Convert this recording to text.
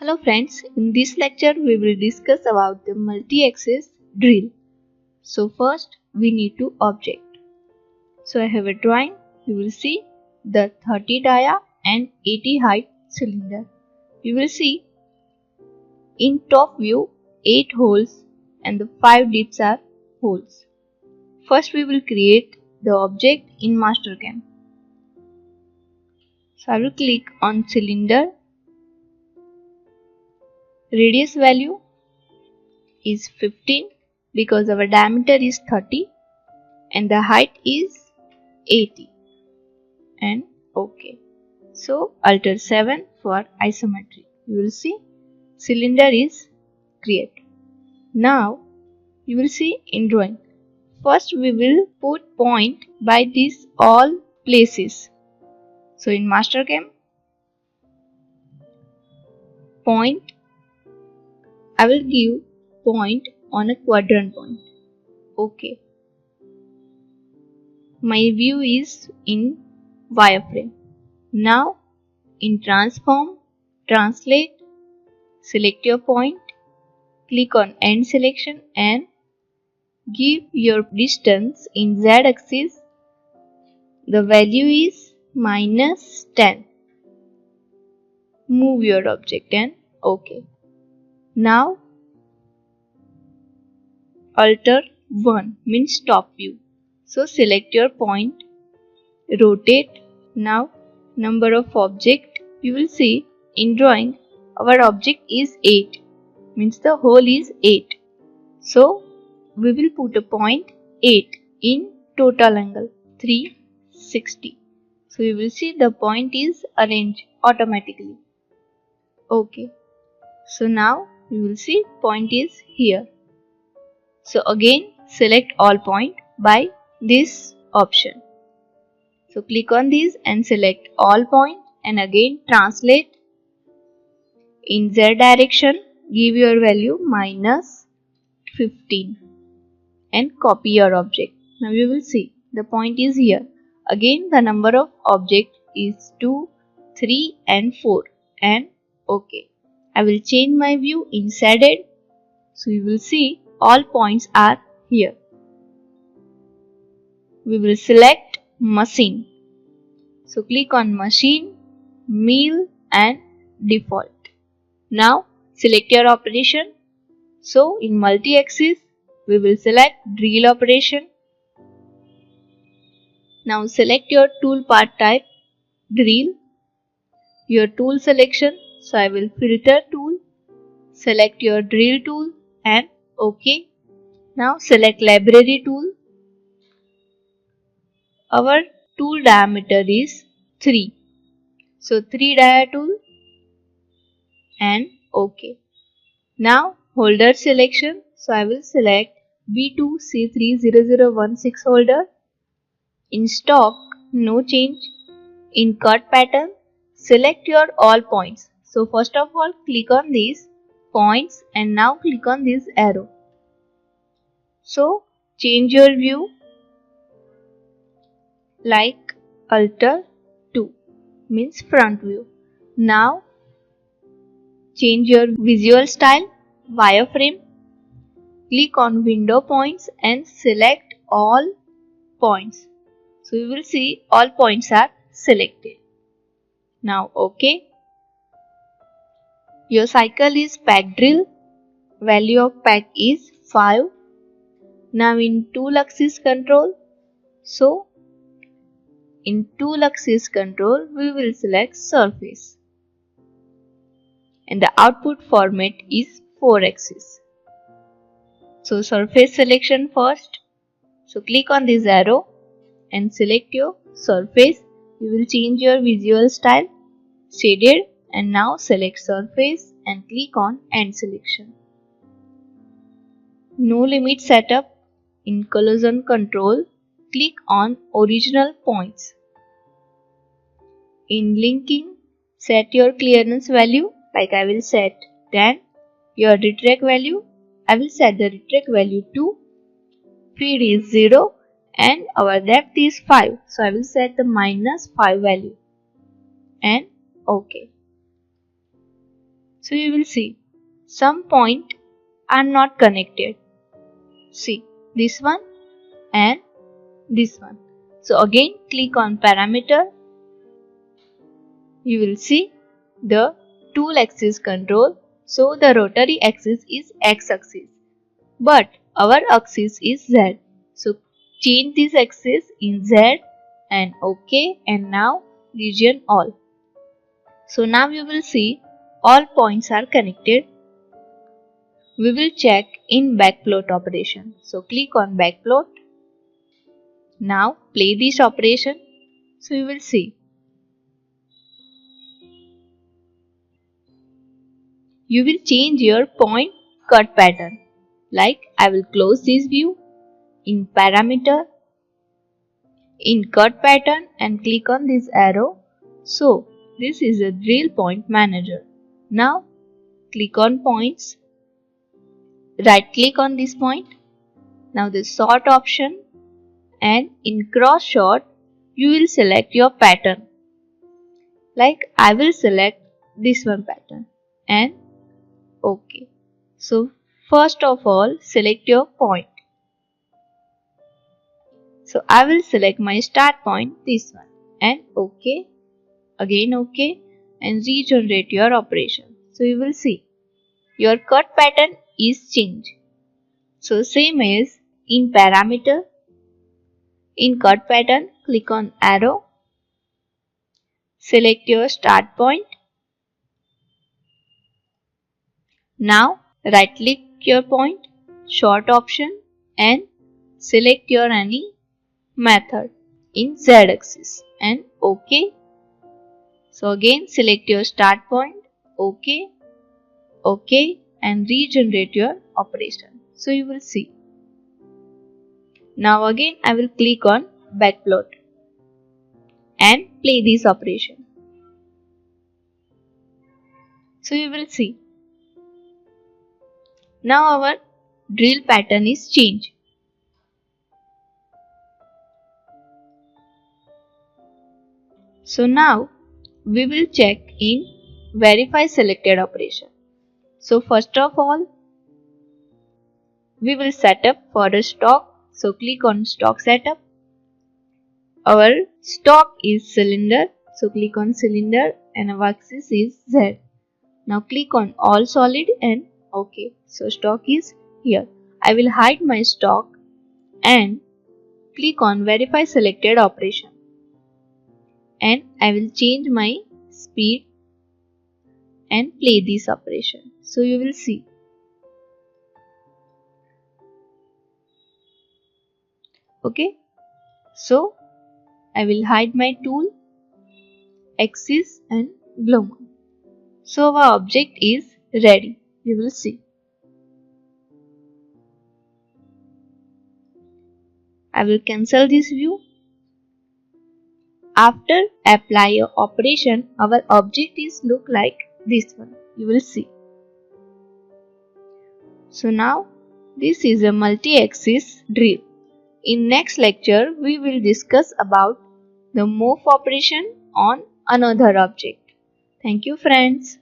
Hello friends, in this lecture we will discuss about the multi-axis drill. So first we need to object. So I have a drawing. You will see the 30 dia and 80 height cylinder. You will see in top view 8 holes and the 5 dips are holes. First we will create the object in MasterCAM. So I will click on cylinder. Radius value is 15 because our diameter is 30 and the height is 80 and OK. So alter 7 for isometry. You will see cylinder is created. Now you will see in drawing. First we will put point by these all places. So in MasterCAM point, I will give point on a quadrant point. OK. My view is in wireframe. Now in transform, translate, select your point, click on end selection and give your distance in Z axis. The value is -10. Move your object and OK. Now alter 1 means top view. So select your point, rotate. Now number of object, you will see in drawing our object is 8 means the hole is 8. So we will put a point 8 in total angle 360. So you will see the point is arranged automatically. OK. So now you will see point is here. So again select all point by this option. So click on this and select all point and again translate. In Z direction give your value -15 and copy your object. Now you will see the point is here. Again the number of object is 2, 3 and 4 and OK. I will change my view in shaded. So you will see all points are here. We will select machine. So click on machine, mill and default. Now select your operation. So in multi-axis we will select drill operation. Now select your tool part type, drill. Your tool selection. So I will filter tool. Select your drill tool and OK. Now select library tool. Our tool diameter is 3. So 3 dia tool and OK. Now holder selection. So I will select B2C30016 holder. In stock, no change. In cut pattern, select your all points. So first of all click on these points and now click on this arrow. So change your view like alter 2 means front view. Now change your visual style, wireframe. Click on window points and select all points. So you will see all points are selected. Now OK. Your cycle is pack drill. Value of pack is 5. Now in tool axis control. So in tool axis control we will select surface. And the output format is 4 axis. So surface selection first. So click on this arrow and select your surface. You will change your visual style, shaded, and now select surface and click on end selection. No limit setup. In collision control, click on original points. In linking, set your clearance value like I will set 10. Your retract value, I will set the retract value to. Feed is 0 and our depth is 5. So I will set the -5 value and OK. So you will see some points are not connected. See this one and this one. So again click on parameter. You will see the tool axis control. So the rotary axis is X axis, but our axis is Z. So change this axis in Z and OK, and now region all. So now you will see all points are connected. We will check in backplot operation. So click on backplot. Now play this operation. So you will see you will change your point cut pattern. Like I will close this view in parameter, in cut pattern, and click on this arrow. So this is a drill point manager. Now click on points. Right click on this point. Now the sort option, and in cross sort you will select your pattern. Like I will select this one pattern and OK. So first of all select your point. So I will select my start point, this one, and OK. Again OK, and regenerate your operation. So you will see your cut pattern is changed. So same as in parameter, in cut pattern click on arrow, select your start point. Now right click your point, sort option, and select your any method in Z axis and OK. So again select your start point, OK, OK, and regenerate your operation. So you will see. Now again I will click on backplot and play this operation. So you will see. Now our drill pattern is changed. So now we will check in verify selected operation. So first of all we will set up for a stock. So click on stock setup. Our stock is cylinder. So click on cylinder and our axis is Z. Now click on all solid and OK. So stock is here. I will hide my stock and click on verify selected operation. And I will change my speed and play this operation. So you will see. Okay. So I will hide my tool, axis and glue mount. So our object is ready. You will see. I will cancel this view. After apply your operation, our object is look like this one. You will see. So now this is a multi-axis drill. In next lecture, we will discuss about the move operation on another object. Thank you friends.